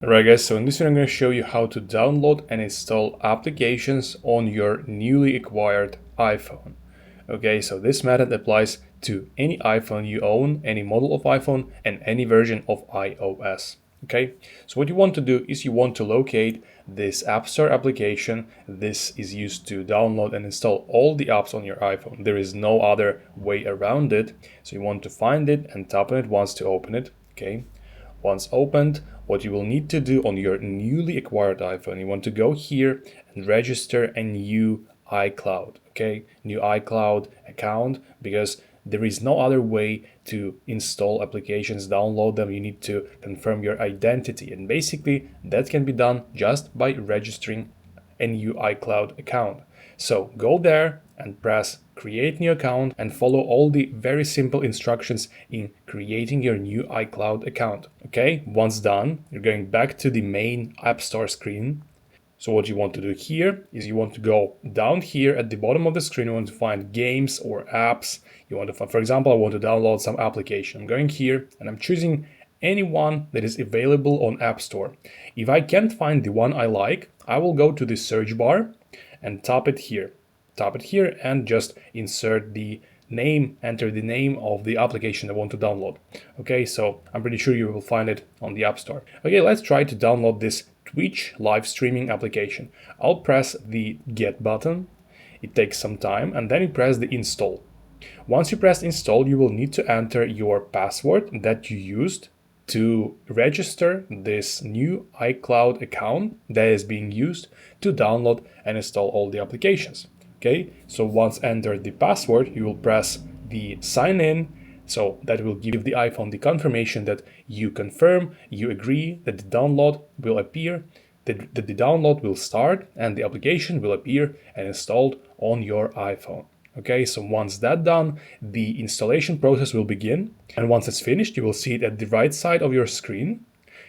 Alright guys, so in this video I'm going to show you how to download and install applications on your newly acquired iPhone. Okay, so this method applies to any iPhone you own, any model of iPhone, and any version of iOS. Okay, so what you want to do is you want to locate this App Store application. This is used to download and install all the apps on your iPhone. There is no other way around it. So you want to find it and tap on it once to open it. Okay. Once opened, what you will need to do on your newly acquired iPhone, you want to go here and register a new iCloud, okay? New iCloud account, because there is no other way to install applications, download them. You need to confirm your identity. And basically, that can be done just by registering a new iCloud account. So go there and press create new account and follow all the very simple instructions in creating your new iCloud account. Okay, once done, you're going back to the main App Store screen. So what you want to do here is you want to go down here at the bottom of the screen. You want to find games or apps. You want to find, for example, I want to download some application. I'm going here and I'm choosing any one that is available on App Store. If I can't find the one I like, I will go to the search bar and tap it here. Tap it here and just insert the name, enter the name of the application I want to download. Okay, so I'm pretty sure you will find it on the App Store. Okay, let's try to download this Twitch live streaming application. I'll press the get button. It takes some time and then you press the install. Once you press install, you will need to enter your password that you used to register this new iCloud account that is being used to download and install all the applications. Okay, so once entered the password, you will press the sign in. So that will give the iPhone the confirmation that you confirm, you agree that the download will appear, that the download will start and the application will appear and installed on your iPhone. Okay, so once that's done, the installation process will begin. And once it's finished, you will see it at the right side of your screen.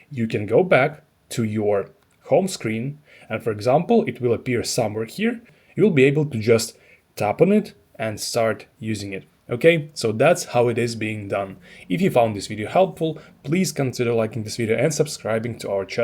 You can go back to your home screen. And for example, it will appear somewhere here. You'll be able to just tap on it and start using it. Okay, so that's how it is being done. If you found this video helpful, please consider liking this video and subscribing to our channel.